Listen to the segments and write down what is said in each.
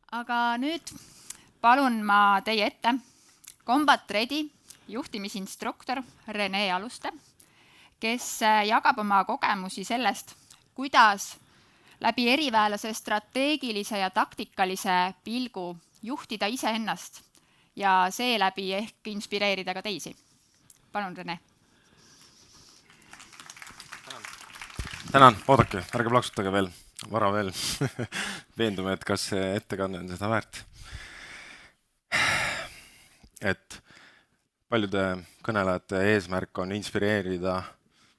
Aga nüüd palun ma teie ette Combat Ready juhtimisinstruktor Rene Aluste, kes jagab oma kogemusi sellest, kuidas läbi eriväelase strateegilise ja taktikalise pilgu juhtida iseennast ja seeläbi ehk inspireerida ka teisi. Palun, Rene. Tänan, oodake, ärge plaksutage veel, vara veel. Veendume, et kas see ettekanne on seda väärt. Et paljude kõnelejate eesmärk on inspireerida,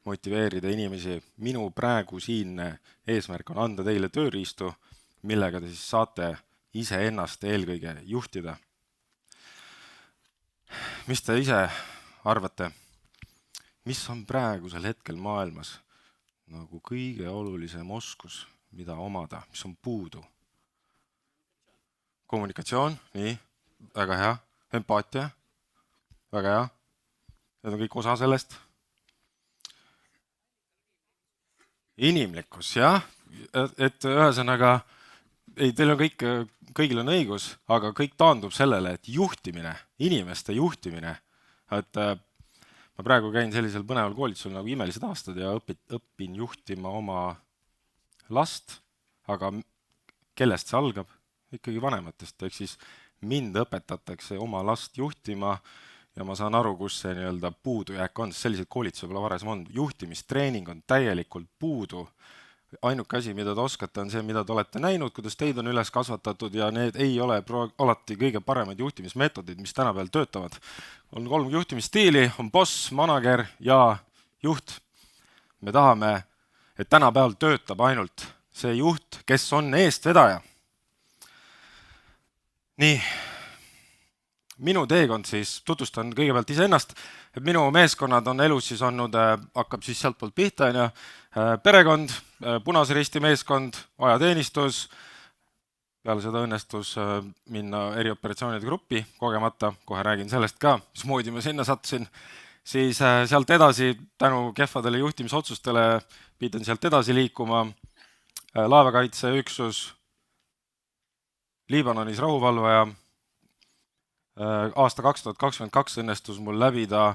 motiveerida inimesi. Minu praegu siin eesmärk on anda teile tööriistu, millega te siis saate iseennast eelkõige juhtida. Mis te ise arvate, mis on praegusel hetkel maailmas nagu kõige olulisem oskus, mida omada, mis on puudu? Kommunikatsioon, nii, väga hea. Empaatia, väga hea. Need on kõik osa sellest. Inimlikkus, jah. Et ühesõnaga, teil on kõigil on õigus, aga kõik taandub sellele, et juhtimine, inimeste juhtimine, et ma praegu käin sellisel põneval koolitusel nagu Imelised aastad ja õpin juhtima oma last, aga kellest see algab? Ikkagi vanematest, ehk siis mind õpetatakse oma last juhtima ja ma saan aru, kus see nii-öelda puudujääk on, sest selliseid koolitusi võib-olla varasem on. Juhtimistreening on täielikult puudu. Ainuke asi, mida te oskate, on see, mida te olete näinud, kuidas teid on üles kasvatatud ja need ei ole alati kõige paremad juhtimismeetodid, mis tänapäeval töötavad. On 3 juhtimisstiili, on boss, manager ja juht. Me tahame, et tänapäeval töötab ainult see juht, kes on eestvedaja. Nii, minu teekond siis, tutvustan kõigepealt iseennast, et minu meeskonnad on elus siis olnud, hakkab siis sealt poolt pihta, perekond, Punase Risti meeskond, ajateenistus, peale seda õnnestus minna erioperatsioonide gruppi kogemata, kohe räägin sellest ka, mismoodi ma sinna sattusin, siis sealt edasi tänu kehvadele juhtimisotsustele pidin sealt edasi liikuma, laevakaitseüksus, Liibanonis rahuvalvaja. Aasta 2022 õnnestus mul läbida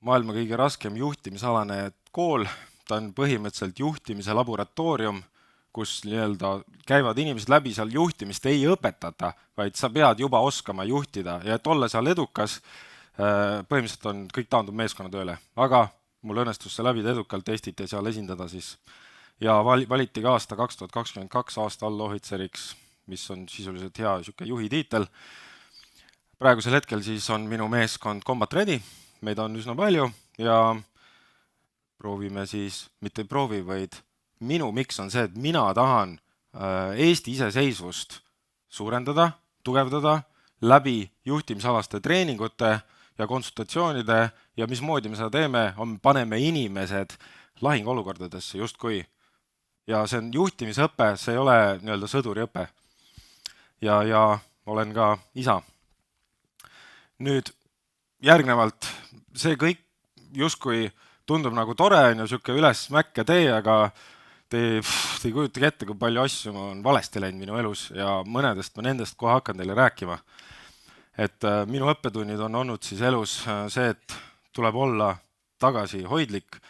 maailma kõige raskem juhtimisalane kool. Ta on põhimõtteliselt juhtimise laboratoorium, kus käivad inimesed läbi, seal juhtimist ei õpetata, vaid sa pead juba oskama juhtida ja et olla seal edukas, põhimõtteliselt on kõik taandub meeskonnatööle. Aga mul õnnestus see läbida edukalt Eestit ja seal esindada siis. Ja valiti ka aasta 2022 aasta allohvitseriks, mis on sisuliselt hea juhi tiitel. Praegusel hetkel siis on minu meeskond Combat Ready, meid on üsna palju ja proovime siis, mitte proovi, vaid minu miks on see, et mina tahan Eesti iseseisvust suurendada, tugevdada läbi juhtimisalaste treeningute ja konsultatsioonide ja mismoodi me seda teeme, paneme inimesed lahingolukordadesse justkui. Ja see on juhtimisõpe, see ei ole nii-öelda sõduriõpe. Ja olen ka isa. Nüüd järgnevalt see kõik justkui tundub nagu tore, on ju siuke üles mäkke tee, aga te ei kujutagi ette, kui palju asju on valesti läinud minu elus ja mõnedest ma nendest kohe hakkan teile rääkima. Et minu õppetunnid on olnud siis elus see, et tuleb olla tagasihoidlik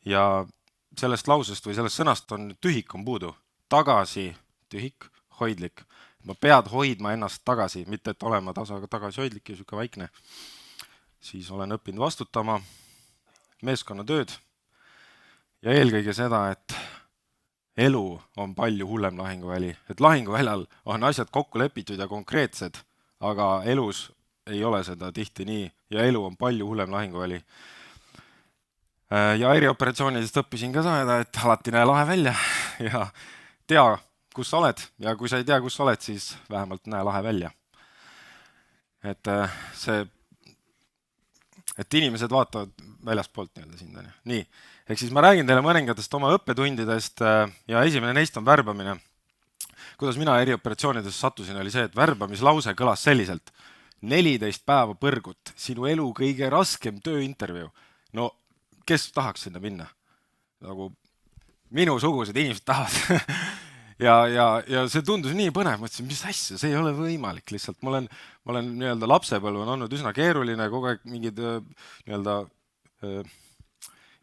ja sellest lausest või sellest sõnast on tühik on puudu. Tagasi, tühik, hoidlik. Ma pead hoidma ennast tagasi, mitte et olema tagasihoidlik ja siuke vaikne. Siis olen õppinud vastutama, meeskonnatööd ja eelkõige seda, et elu on palju hullem lahinguväli. Et lahinguväljal on asjad kokku lepitud ja konkreetsed, aga elus ei ole seda tihti nii ja elu on palju hullem lahinguväli. Ja erioperatsioonidest õppisin ka seda, et alati näe lahe välja ja tea, kus sa oled ja kui sa ei tea, kus sa oled, siis vähemalt näe lahe välja. Et inimesed vaatavad väljaspoolt sind. Nii, ehk siis ma räägin teile mõningatest oma õppetundidest ja esimene neist on värbamine. Kuidas mina erioperatsioonidest sattusin, oli see, et värbamislause kõlas selliselt. 14 päeva põrgut, sinu elu kõige raskem tööintervjuu. No, kes tahaks sinna minna? Nagu minusugused inimesed tahavad. ja see tundus nii põnev, mõtlesin, mis asja, see ei ole võimalik lihtsalt. Ma olen nii-öelda lapsepõlv on olnud üsna keeruline, kogu aeg mingid nii-öelda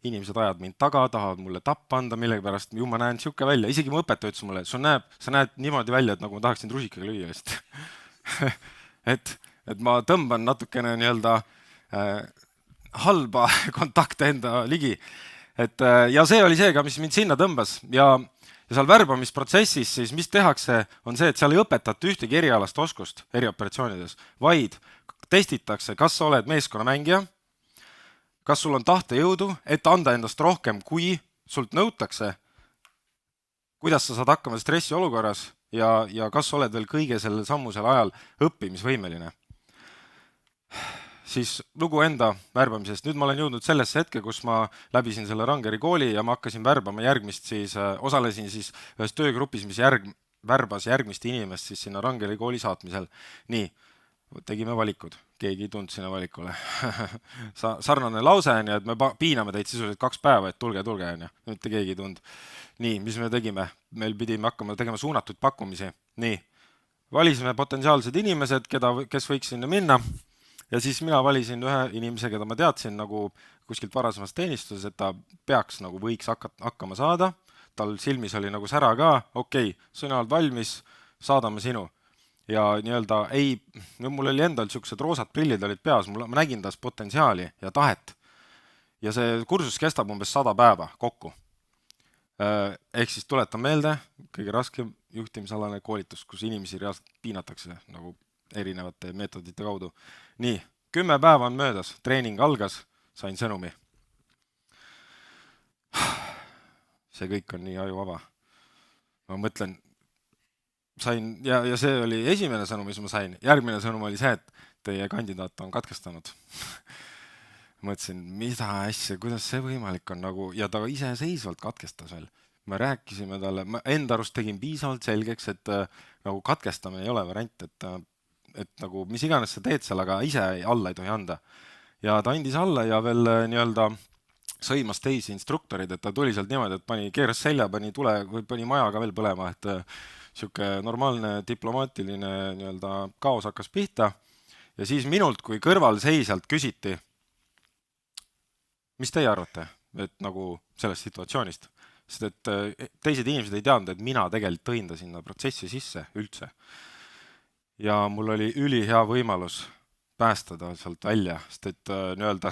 inimesed ajavad mind taga, tahavad mulle tappa anda, millegipärast ju ma näen siuke välja, isegi mu õpetaja ütles mulle, sa näed niimoodi välja, et nagu ma tahaksin rusikaga lüüa lihtsalt. et ma tõmban natukene nii-öelda halba kontakte enda ligi. Ja see oli see ka, mis mind sinna tõmbas ja seal värbamisprotsessis siis, mis tehakse, on see, et seal ei õpetata ühtegi erialast oskust erioperatsioonides, vaid testitakse, kas sa oled meeskonnamängija, kas sul on tahtejõudu, et anda endast rohkem, kui sult nõutakse, kuidas sa saad hakkama stressi olukorras ja kas oled veel kõige selle sammusel ajal õppimisvõimeline. Siis lugu enda värbamisest. Nüüd ma olen jõudnud sellesse hetke, kus ma läbisin selle Rangeri kooli ja ma hakkasin värbama järgmist siis, osalesin siis ühes töögrupis, mis värbas järgmist inimest siis sinna Rangeri kooli saatmisel. Nii, tegime valikud. Keegi ei tundnud sinna valikule. Sarnane lause on ja, et me piiname teid sisuliselt 2 päeva, et tulge, on ja. Mitte keegi ei tundnud. Nii, mis me tegime? Meil pidime hakkama tegema suunatud pakkumisi. Nii, valisime potentsiaalsed inimesed, kes võiks sinna minna. Ja siis mina valisin ühe inimese, keda ma teadsin nagu kuskilt varasemast teenistuses, et ta peaks nagu võiks hakkama saada. Tal silmis oli nagu sära ka, okei, sina oled valmis, saadame sinu. Ja nii-öelda mul oli endal siuksed roosad prillid olid peas, ma nägin tas potentsiaali ja tahet. Ja see kursus kestab umbes 100 päeva kokku. Ehk siis tuletan meelde, kõige raskem juhtimisalane koolitus, kus inimesi reaalselt piinatakse nagu erinevate meetodite kaudu. Nii, 10 päeva on möödas, treening algas, sain sõnumi. See kõik on nii ajuvaba. Ma mõtlen, sain, ja see oli esimene sõnum, mis ma sain. Järgmine sõnum oli see, et teie kandidaat on katkestanud. Mõtlesin, mida asja, kuidas see võimalik on nagu, ja ta iseseisvalt katkestas veel. Me rääkisime talle, ma enda arust tegin piisavalt selgeks, et nagu katkestamine ei ole variant, et nagu mis iganes sa teed seal, aga ise alla ei tohi anda. Ja ta andis alla ja veel nii-öelda sõimas teisi instruktorid, et ta tuli sealt niimoodi, et keeras selja, pani maja ka veel põlema, et siuke normaalne diplomaatiline nii-öelda kaos hakkas pihta. Ja siis minult kui kõrvalseisjalt küsiti, mis teie arvate, et nagu sellest situatsioonist? Sest et teised inimesed ei teadnud, et mina tegelikult tõin ta sinna protsessi sisse üldse. Ja mul oli ülihea võimalus päästada sealt välja, sest et nii-öelda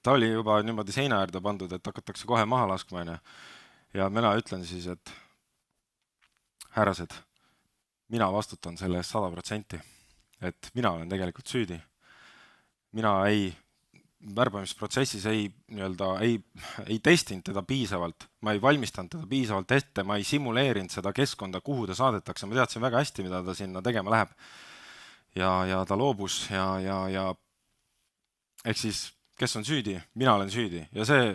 ta oli juba niimoodi seina äärde pandud, et hakatakse kohe maha laskma. Ja mina ütlen siis, et härrased, mina vastutan selle eest 100%, et mina olen tegelikult süüdi. Mina värbamisprotsessis ei testinud teda piisavalt, ma ei valmistanud teda piisavalt ette, ma ei simuleerinud seda keskkonda, kuhu ta saadetakse, ma teadsin väga hästi, mida ta sinna tegema läheb. Ja ta loobus ja ehk siis, kes on süüdi? Mina olen süüdi ja see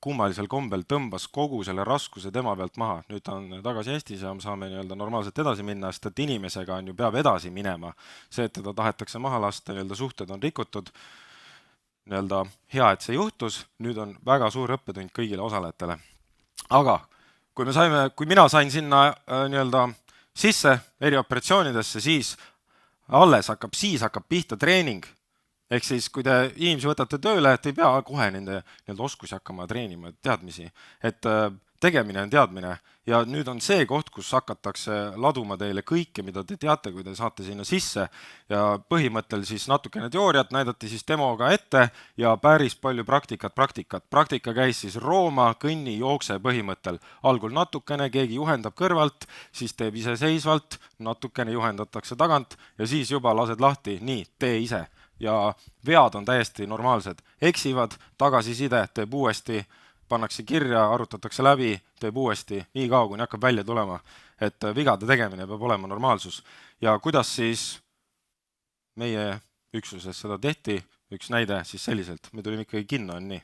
kummalisel kombel tõmbas kogu selle raskuse tema pealt maha. Nüüd ta on tagasi Eestis ja me saame nii-öelda normaalselt edasi minna, sest et inimesega on ju peab edasi minema. See, et teda tahetakse maha lasta, nii-öelda suhted on rikutud, nii-öelda hea, et see juhtus, nüüd on väga suur õppetund kõigile osalejatele. Aga kui mina sain sinna nii-öelda sisse erioperatsioonidesse, siis hakkab pihta treening. Ehk siis, kui te inimesi võtate tööle, et ei pea kohe nende oskusi hakkama treenima, teadmisi. Et tegemine on teadmine ja nüüd on see koht, kus hakatakse laduma teile kõike, mida te teate, kui te saate sinna sisse ja põhimõttel siis natukene teooriat näidati siis demoga ette ja päris palju praktikat. Praktika käis siis rooma, kõnni, jookse põhimõttel. Algul natukene, keegi juhendab kõrvalt, siis teeb iseseisvalt, natukene juhendatakse tagant ja siis juba lased lahti, nii, tee ise. Ja vead on täiesti normaalsed. Eksivad, tagasiside, teeb uuesti, pannakse kirja, arutatakse läbi, teeb uuesti, nii kaua, kuni hakkab välja tulema. Et vigade tegemine peab olema normaalsus. Ja kuidas siis meie üksuses seda tehti, üks näide siis selliselt. Me tulime ikkagi kinno, on nii.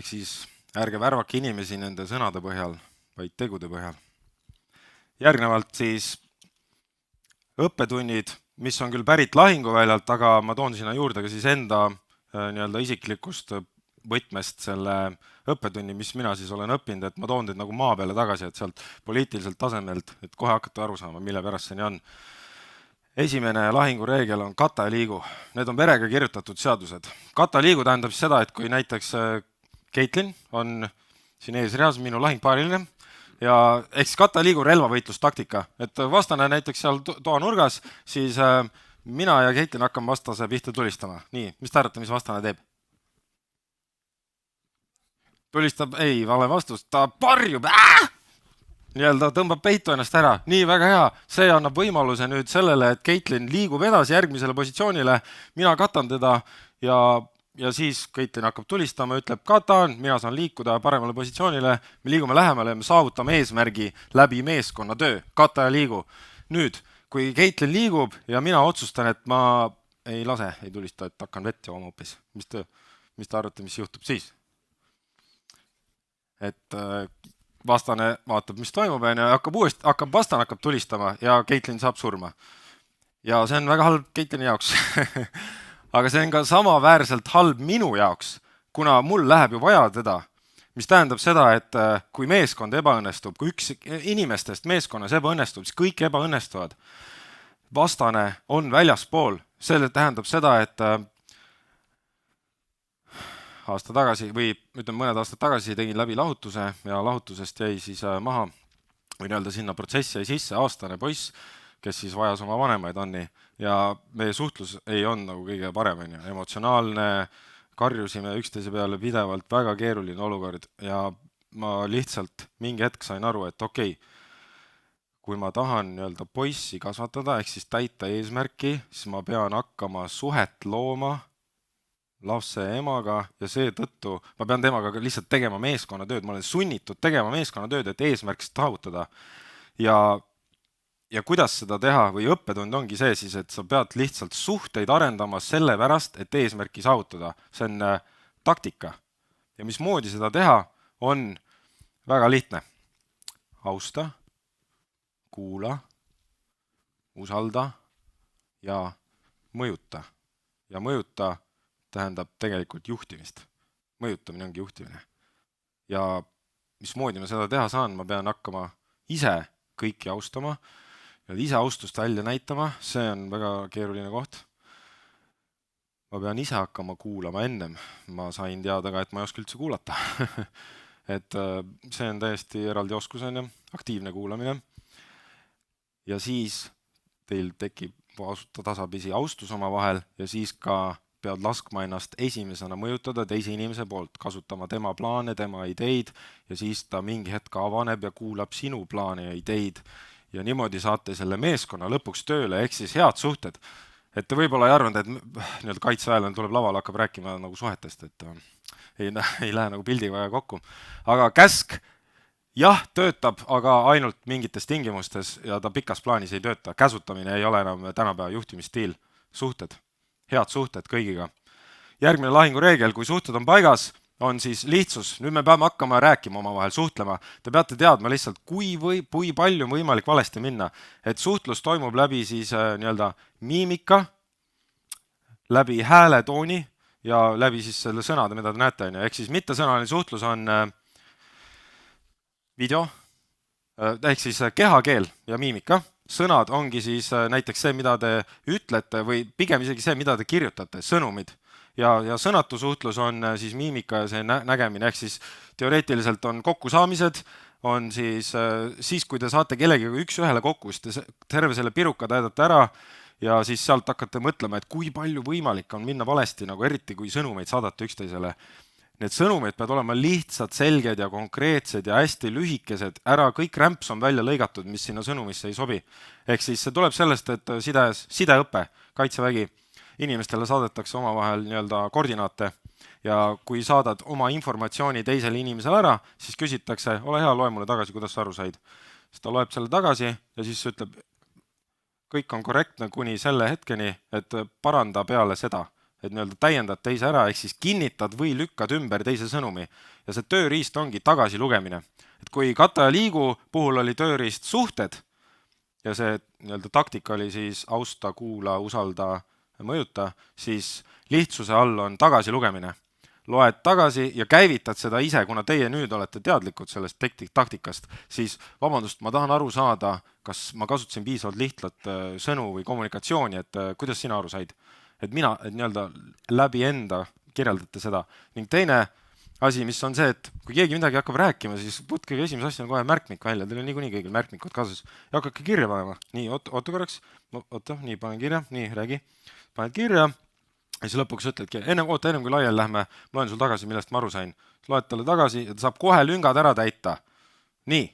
ehk siis ärge värvake inimesi nende sõnade põhjal, vaid tegude põhjal. Järgnevalt siis õppetunnid, mis on küll pärit lahinguväljalt, aga ma toon sinna juurde ka siis enda nii-öelda isiklikust võtmest selle õppetunni, mis mina siis olen õppinud, et ma toon teid nagu maa peale tagasi, et sealt poliitiliselt tasemelt, et kohe hakkate aru saama, mille pärast see nii on. Esimene lahingureegel on kata ja liigu. Need on verega kirjutatud seadused. Kata ja liigu tähendab siis seda, et kui näiteks Caitlin on siin ees reas minu lahingpaariline ja ehk siis kata ja liigu relvavõitlustaktika, et vastane näiteks seal toanurgas, siis mina ja Caitlin hakkame vastase pihta tulistama. Nii, mis te arvate, mis vastane teeb? Tulistab, ei, vale vastus, ta parjub, nii-öelda tõmbab peitu ennast ära. Nii, väga hea. See annab võimaluse nüüd sellele, et Caitlin liigub edasi järgmisele positsioonile, mina katan teda ja siis Caitlin hakkab tulistama, ütleb katan, mina saan liikuda paremale positsioonile, me liigume lähemale ja me saavutame eesmärgi läbi meeskonna töö, kata ja liigu. Nüüd, kui Caitlin liigub ja mina otsustan, et ma ei lase, ei tulista, et hakkan vett jooma hoopis. Mis te arvate, mis juhtub siis? Et vastane vaatab, mis toimub, ja vastane hakkab tulistama ja Caitlin saab surma. Ja see on väga halb Caitlini jaoks. Aga see on ka samaväärselt halb minu jaoks, kuna mul läheb ju vaja teda, mis tähendab seda, et kui meeskond ebaõnnestub, kui üks inimestest meeskonnas ebaõnnestub, siis kõik ebaõnnestuvad. Vastane on väljaspool. See tähendab seda, et aasta tagasi või ütleme mõned aastad tagasi tegin läbi lahutuse ja lahutusest jäi siis maha või nii-öelda sinna protsessi jäi sisse aastane poiss, kes siis vajas oma vanemaid Anni ja meie suhtlus ei olnud nagu kõige parem, emotsionaalne, karjusime üksteise peale pidevalt, väga keeruline olukord ja ma lihtsalt mingi hetk sain aru, et okei, kui ma tahan nii-öelda poissi kasvatada ehk siis täita eesmärki, siis ma pean hakkama suhet looma lapse emaga ja seetõttu ma pean temaga lihtsalt tegema meeskonnatööd, ma olen sunnitud tegema meeskonnatööd, et eesmärk saavutada. Ja kuidas seda teha või õppetund ongi see siis, et sa pead lihtsalt suhteid arendama sellepärast, et eesmärki saavutada. See on taktika. Ja mismoodi seda teha on väga lihtne. Austa, kuula, usalda ja mõjuta. Ja mõjuta tähendab tegelikult juhtimist. Mõjutamine ongi juhtimine. Ja mismoodi ma seda teha saan, ma pean hakkama ise kõiki austama ja ise austust välja näitama, see on väga keeruline koht. Ma pean ise hakkama kuulama ennem. Ma sain teada ka, et ma ei oska üldse kuulata. Et see on täiesti eraldi oskus, aktiivne kuulamine. Ja siis teil tekib tasapisi austus oma vahel ja siis ka pead laskma ennast esimesena mõjutada teise inimese poolt, kasutama tema plaane, tema ideid ja siis ta mingi hetk avaneb ja kuulab sinu plaane ja ideid ja niimoodi saate selle meeskonna lõpuks tööle, ehk siis head suhted. Et te võib-olla ei arvanud, et kaitseväelane tuleb lavale, hakkab rääkima nagu suhetest, et ei lähe nagu pildiga väga kokku. Aga käsk, jah, töötab, aga ainult mingites tingimustes ja ta pikas plaanis ei tööta. Käsutamine ei ole enam tänapäeva juhtimisstiil. Suhted. Head suhted kõigiga. Järgmine lahingureegel, kui suhted on paigas, on siis lihtsus. Nüüd me peame hakkama rääkima omavahel, suhtlema. Te peate teadma lihtsalt, kui palju on võimalik valesti minna. Et suhtlus toimub läbi siis nii-öelda miimika, läbi hääletooni ja läbi siis selle sõnade, mida te näete. Ehk siis mittesõnaline suhtlus on video, ehk siis kehakeel ja miimika. Sõnad ongi siis näiteks see, mida te ütlete või pigem isegi see, mida te kirjutate, sõnumid. Ja sõnatu suhtlus on siis miimika ja see nägemine, ehk siis teoreetiliselt on kokkusaamised, on siis kui te saate kellegiga üks-ühele kokku, siis te terve selle piruka täidate ära ja siis sealt hakkate mõtlema, et kui palju võimalik on minna valesti, nagu eriti kui sõnumeid saadate üksteisele. Need sõnumid peavad olema lihtsad, selged ja konkreetsed ja hästi lühikesed. Ära kõik rämps on välja lõigatud, mis sinna sõnumisse ei sobi. Ehk siis see tuleb sellest, et sideõppe, kaitsevägi, inimestele saadetakse omavahel nii-öelda koordinaate ja kui saadad oma informatsiooni teisele inimesele ära, siis küsitakse, ole hea, loe mulle tagasi, kuidas sa aru said. Siis ta loeb selle tagasi ja siis ütleb, kõik on korrektne kuni selle hetkeni, et paranda peale seda. et nii-öelda täiendad teise ära, ehk siis kinnitad või lükkad ümber teise sõnumi. Ja see tööriist ongi tagasilugemine. Et kui Kata ja Liigu puhul oli tööriist suhted ja see nii-öelda taktika oli siis austa, kuula, usalda, mõjuta, siis lihtsuse all on tagasilugemine. Loed tagasi ja käivitad seda ise, kuna teie nüüd olete teadlikud sellest taktikast, siis vabandust, ma tahan aru saada, kas ma kasutasin piisavalt lihtsalt sõnu või kommunikatsiooni, et kuidas sina aru said? Et mina nii-öelda läbi enda kirjeldate seda. Ning teine asi, mis on see, et kui keegi midagi hakkab rääkima, siis võtke esimese asjana kohe märkmik välja, teil on niikuinii kõigil märkmikud kaasas ja hakkake kirja panema. Nii, oota korraks, nii, panen kirja, nii, räägi, paned kirja. Ja siis lõpuks ütledki, ennem kui laiali lähme, loen sul tagasi, millest ma aru sain. Loed talle tagasi ja ta saab kohe lüngad ära täita. Nii.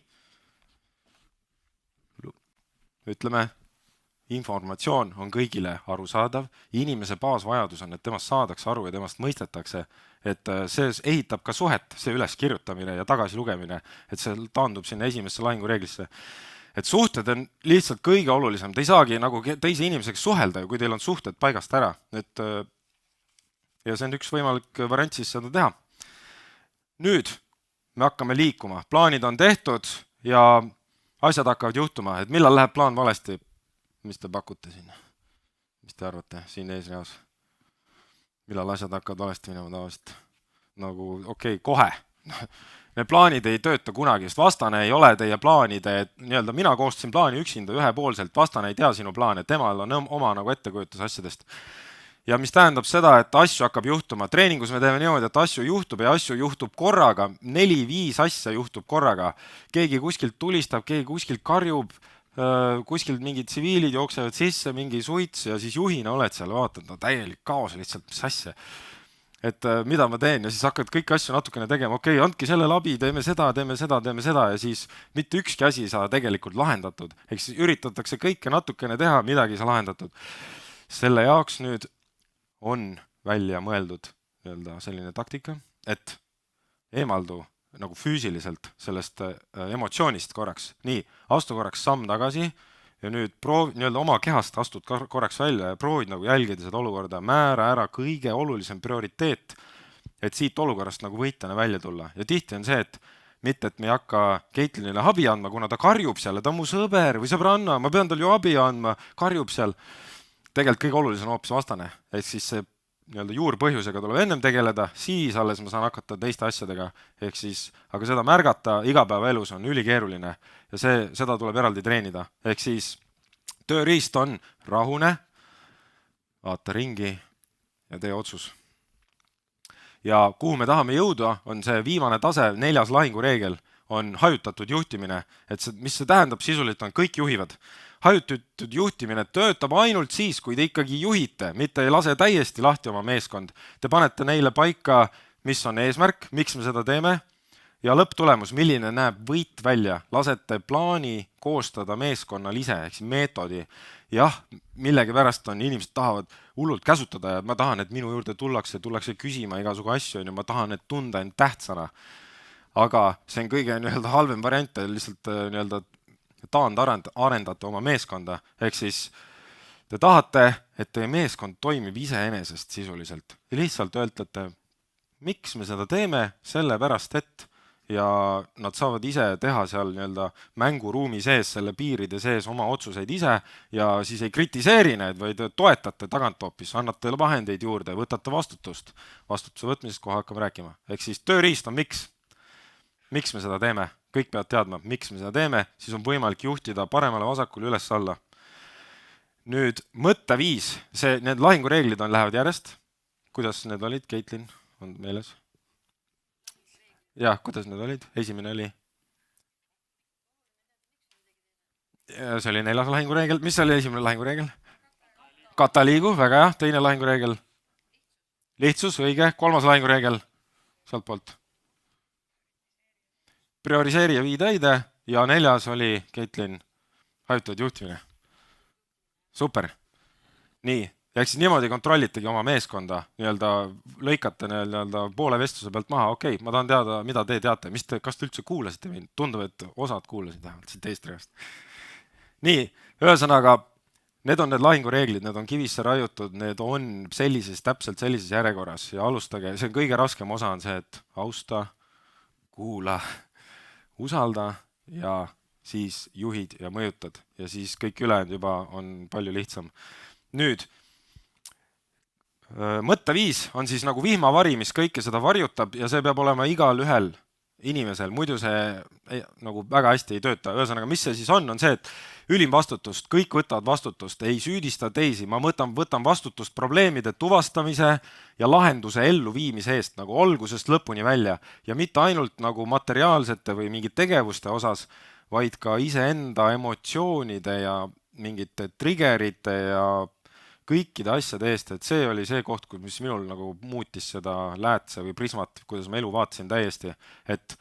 Ütleme, informatsioon on kõigile arusaadav. Inimese baasvajadus on, et temast saadakse aru ja temast mõistetakse. Et see ehitab ka suhet, see üles kirjutamine ja tagasilugemine. Et see taandub sinna esimesse lahingureeglisse. Et suhted on lihtsalt kõige olulisem. Te ei saagi nagu teise inimeseks suhelda, kui teil on suhted paigast ära. Ja see on üks võimalik variant siis seda teha. Nüüd me hakkame liikuma. Plaanid on tehtud ja asjad hakkavad juhtuma. Et millal läheb plaan valesti? Mis te pakute siin? Mis te arvate siin eesreas? Millal asjad hakkavad valesti minema tavaliselt? Nagu okei, kohe. Need plaanid ei tööta kunagi, sest vastane ei ole teie plaanide, et nii-öelda mina koostasin plaani üksinda ühepoolselt, vastane ei tea sinu plaane, temal on oma nagu ettekujutus asjadest. Ja mis tähendab seda, et asju hakkab juhtuma. Treeningus me teeme niimoodi, et asju juhtub ja asju juhtub korraga, 4-5 asja juhtub korraga. Keegi kuskilt tulistab, keegi kuskilt karjub, kuskilt mingid tsiviilid jooksevad sisse, mingi suits ja siis juhina oled seal, vaatad, täielik kaos lihtsalt, mis asja. Et mida ma teen ja siis hakkad kõiki asju natukene tegema, okei, andki selle abi, teeme seda ja siis mitte ükski asi ei saa tegelikult lahendatud. Ehk siis üritatakse kõike natukene teha, midagi ei saa lahendatud. Selle jaoks nüüd on välja mõeldud selline taktika, et eemaldu nagu füüsiliselt sellest emotsioonist korraks. Nii, astu korraks samm tagasi ja nüüd oma kehast astud korraks välja ja proovid nagu jälgida seda olukorda, määra ära kõige olulisem prioriteet, et siit olukorrast nagu võitjana välja tulla. Ja tihti on see, et mitte, et me ei hakka Keitlinile abi andma, kuna ta karjub seal, ta on mu sõber või sõbranna, ma pean tal ju abi andma, karjub seal. Tegelikult kõige olulisem on hoopis vastane, et siis see juurpõhjusega tuleb ennem tegeleda, siis alles ma saan hakata teiste asjadega, ehk siis, aga seda märgata igapäevaelus on ülikeeruline ja seda tuleb eraldi treenida, ehk siis tööriist on rahune, vaata ringi ja tee otsus. Ja kuhu me tahame jõuda, on see viimane tase, 4. lahingureegel, on hajutatud juhtimine, et mis see tähendab sisuliselt on, kõik juhivad. Hajutatud juhtimine töötab ainult siis, kui te ikkagi juhite, mitte ei lase täiesti lahti oma meeskond. Te panete neile paika, mis on eesmärk, miks me seda teeme ja lõpptulemus, milline näeb võit välja. Lasete plaani koostada meeskonnal ise, ehk meetodi. Jah, millegi pärast on inimesed tahavad hullult käsutada ja ma tahan, et minu juurde tullakse küsima igasugu asju ja ma tahan, et tunda end tähtsana. Aga see on kõige halvem variant, lihtsalt taandarendate oma meeskonda, ehk siis te tahate, et teie meeskond toimib iseenesest sisuliselt ja lihtsalt öeltate, miks me seda teeme, sellepärast et ja nad saavad ise teha seal mänguruumi sees, selle piiride sees oma otsuseid ise ja siis ei kritiseeri need, vaid toetate tagant hoopis, annate vahendeid juurde, võtate vastutust. Vastutuse võtmisest kohe hakkame rääkima. Ehk siis tööriist on miks me seda teeme. Kõik peavad teadma, miks me seda teeme, siis on võimalik juhtida paremale vasakule üles-alla. Nüüd mõtteviis, need lahingureeglid lähevad järjest. Kuidas need olid, Keitlin, on meeles? Jah, kuidas need olid? Esimene oli? See oli 4. lahingureegel. Mis oli esimene lahingureegel? Kata liigu, väga jah. Teine lahingureegel? Lihtsus, õige. 3. lahingureegel? Sealt poolt. Prioriseeri ja vii täide ja 4. oli, Keitlin, hajutatud juhtimine. Super. Nii, ja eks niimoodi kontrollitegi oma meeskonda, lõikate poole vestluse pealt maha, okei, ma tahan teada, mida te teate, kas te üldse kuulasite mind, tundub, et osad kuulasid vähemalt siit eestrihast. Nii, ühesõnaga, need on need lahingureeglid, need on kivisse raiutud, need on täpselt sellises järjekorras ja alustage, see on kõige raskem osa on see, et austa, kuula, usalda ja siis juhid ja mõjutad ja siis kõik ülejäänud juba on palju lihtsam. Nüüd, mõtteviis on siis nagu vihmavari, mis kõike seda varjutab ja see peab olema igal ühel inimesel, muidu see nagu väga hästi ei tööta. Ühesõnaga, mis see siis on see, et ülim vastutust, kõik võtavad vastutust, ei süüdista teisi, ma võtan vastutust probleemide tuvastamise ja lahenduse elluviimise eest nagu algusest lõpuni välja ja mitte ainult nagu materiaalsete või mingite tegevuste osas, vaid ka iseenda emotsioonide ja mingite triggerite ja kõikide asjade eest, et see oli see koht, mis minul nagu muutis seda läätse või prismat, kuidas ma elu vaatasin täiesti, et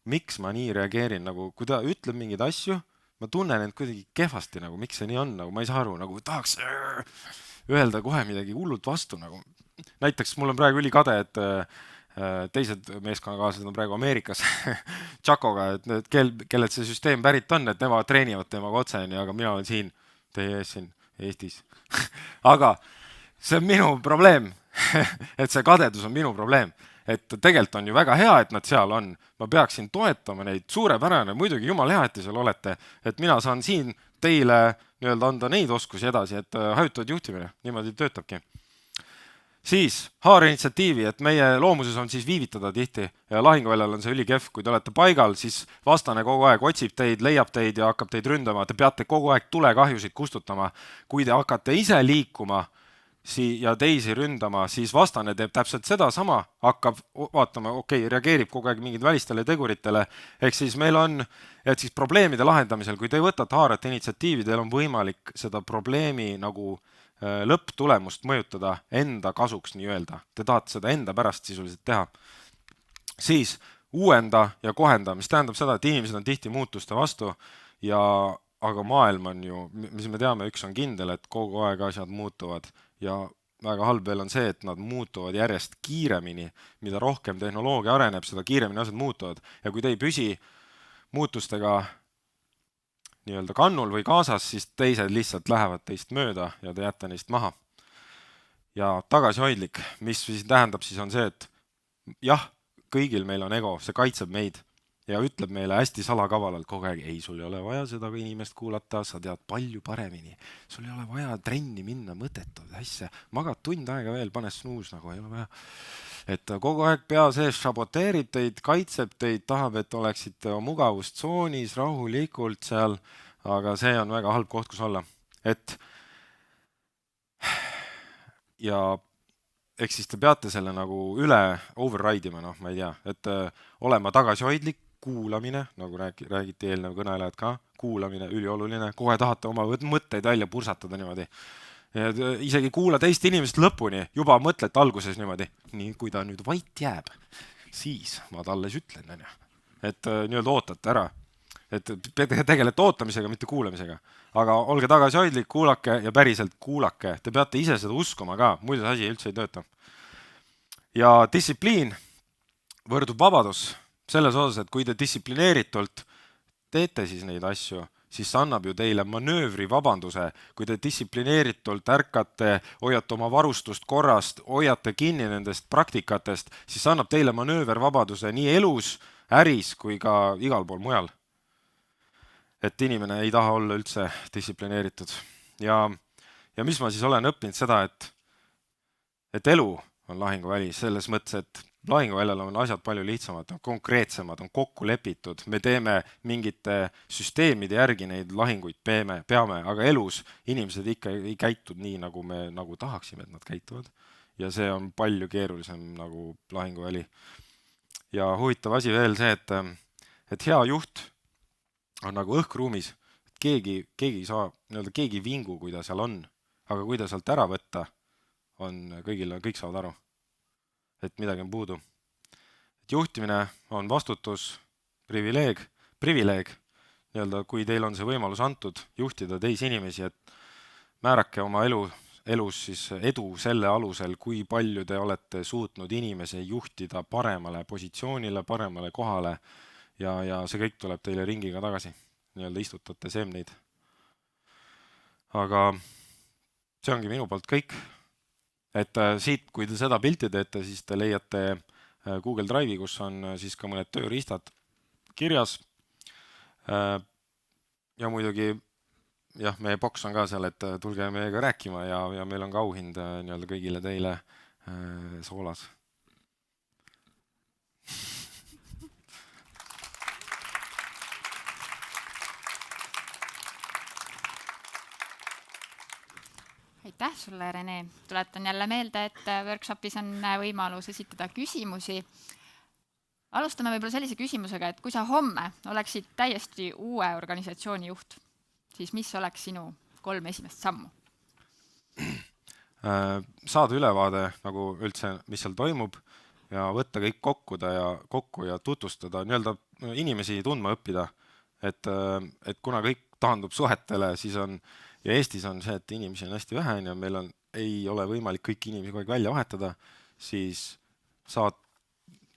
miks ma nii reageerin, nagu kui ta ütleb mingeid asju, ma tunnen end kuidagi kehvasti, nagu miks see nii on, nagu ma ei saa aru, nagu tahaks öelda kohe midagi hullult vastu, nagu näiteks mul on praegu ülikade, et teised meeskonnakaaslased on praegu Ameerikas Chacoga, et need, kellelt see süsteem pärit on, et nemad treenivad temaga otse, aga mina olen siin teie ees siin Eestis aga see on minu probleem et see kadedus on minu probleem, et tegelikult on ju väga hea, et nad seal on, ma peaksin toetama neid, suurepärane, muidugi jumal hea, et te seal olete, et mina saan siin teile nii-öelda anda neid oskusi edasi, et hajutatud juhtimine, niimoodi töötabki. Siis haara initsiatiivi, et meie loomuses on siis viivitada tihti ja lahinguväljal on see ülikehv, kui te olete paigal, siis vastane kogu aeg otsib teid, leiab teid ja hakkab teid ründama, te peate kogu aeg tulekahjusid kustutama. Kui te hakkate ise liikuma ja teisi ründama, siis vastane teeb täpselt seda sama, hakkab vaatama, reageerib kogu aeg mingid välistele teguritele, ehk siis meil on, et siis probleemide lahendamisel, kui te võtate haarate initsiatiivi, teil on võimalik seda probleemi nagu lõpptulemust mõjutada enda kasuks nii-öelda. Te tahate seda enda pärast sisuliselt teha. Siis uuenda ja kohenda, mis tähendab seda, et inimesed on tihti muutuste vastu, aga maailm on ju, mis me teame, üks on kindel, et kogu aeg asjad muutuvad ja väga halb veel on see, et nad muutuvad järjest kiiremini, mida rohkem tehnoloogia areneb, seda kiiremini asjad muutuvad ja kui te ei püsi muutustega nii-öelda kannul või kaasas, siis teised lihtsalt lähevad teist mööda ja te jääte neist maha. Ja tagasihoidlik, mis siis tähendab siis on see, et jah, kõigil meil on ego, see kaitseb meid ja ütleb meile hästi salakavalalt kogu aeg, ei, sul ei ole vaja seda inimest kuulata, sa tead palju paremini, sul ei ole vaja trenni minna, mõttetud asja, magad tund aega veel, pane snuus, nagu ei ole vaja. Et kogu aeg pea sees saboteerib teid, kaitseb teid, tahab, et oleksite mugavustsoonis rahulikult seal, aga see on väga halb koht, kus olla. Et ja eks siis te peate selle nagu üle override ima, ma ei tea, et olema tagasihoidlik, kuulamine, nagu räägiti eelnev kõnelejad ka, kuulamine, ülioluline, kohe tahate oma mõtteid välja pursatada niimoodi. Ja isegi kuula teist inimest lõpuni, juba mõtlete alguses niimoodi, nii kui ta nüüd vait jääb, siis ma talle ütlen, et nii-öelda ootate ära, et tegelete ootamisega, mitte kuulamisega, aga olge tagasihoidlik, kuulake ja päriselt kuulake, te peate ise seda uskuma ka, muidu see asi üldse ei tööta. Ja distsipliin võrdub vabadus selles osas, et kui te distsiplineeritult teete siis neid asju, siis see annab ju teile manöövri vabanduse, kui te distsiplineeritult ärkate, hoiate oma varustust korrast, hoiate kinni nendest praktikatest, siis see annab teile manöövervabaduse nii elus, äris kui ka igal pool mujal. Et inimene ei taha olla üldse distsiplineeritud. Ja mis ma siis olen õppinud seda, et elu on lahinguväli selles mõttes, et lahinguväljal on asjad palju lihtsamad, konkreetsemad, on kokku lepitud, me teeme mingite süsteemide järgi neid lahinguid peame, aga elus inimesed ikka ei käitud nii, nagu me nagu tahaksime, et nad käituvad. Ja see on palju keerulisem nagu lahinguväli. Ja huvitav asi veel see, et hea juht on nagu õhkruumis, keegi ei saa, keegi vingu, kui ta seal on, aga kui ta sealt ära võtta, on kõik saavad aru, et midagi on puudu. Et juhtimine on vastutus, privileeg, nii-öelda, kui teil on see võimalus antud juhtida teisi inimesi, et määrake oma elus siis edu selle alusel, kui palju te olete suutnud inimese juhtida paremale positsioonile, paremale kohale ja see kõik tuleb teile ringiga tagasi, nii-öelda istutate semneid. Aga see ongi minu poolt kõik. Et siit, kui te seda pilti teete, siis te leiate Google Drive'i, kus on siis ka mõned tööriistad kirjas. Ja muidugi, jah, meie boks on ka seal, et tulge meiega rääkima ja meil on ka auhind nii-öelda kõigile teile soolas. Aitäh sulle, Rene. Tuletan jälle meelde, et workshopis on võimalus esitada küsimusi. Alustame võib-olla sellise küsimusega, et kui sa homme oleksid täiesti uue organisatsiooni juht, siis mis oleks sinu 3 esimest sammu? Saada ülevaade nagu üldse, mis seal toimub ja võtta kõik kokku ja tutvustada, nii-öelda inimesi tundma õppida. Et kuna kõik taandub suhetele, siis on, ja Eestis on see, et inimesi on hästi vähe ja meil ei ole võimalik kõiki inimesi kogu aeg välja vahetada, siis saad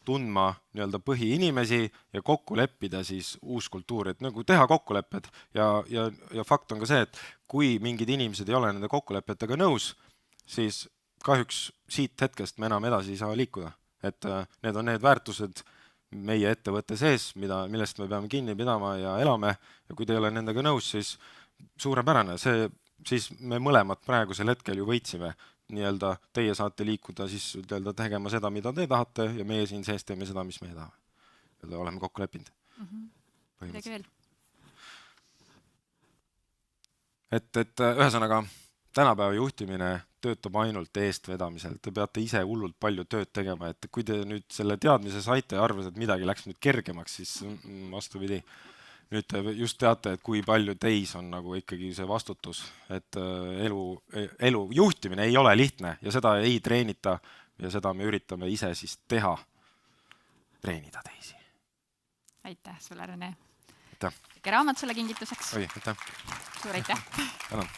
tundma nii-öelda põhiinimesi ja kokku leppida siis uus kultuur, et nagu teha kokkulepped ja fakt on ka see, et kui mingid inimesed ei ole nende kokkulepetega nõus, siis kahjuks siit hetkest me enam edasi ei saa liikuda. Et need on need väärtused meie ettevõtte sees, millest me peame kinni pidama ja elame ja kui te ei ole nendega nõus, siis suurepärane, siis me mõlemad praegusel hetkel ju võitsime. Nii-öelda teie saate liikuda siis tegema seda, mida te tahate ja meie siin sees teeme seda, mis meie tahame. Ja oleme kokku leppinud. Midagi veel? Et ühesõnaga, tänapäeva juhtimine töötab ainult eestvedamisel. Te peate ise hullult palju tööd tegema, et kui te nüüd selle teadmise saite ja arvas, et midagi läks nüüd kergemaks, siis vastupidi. Nüüd te just teate, et kui palju teis on nagu ikkagi see vastutus, et elu juhtimine ei ole lihtne ja seda ei treenita ja seda me üritame ise siis teha, treenida teisi. Aitäh sulle, Rene. Aitäh. Raamat sulle kingituseks. Aitäh. Suur aitäh. Tänan.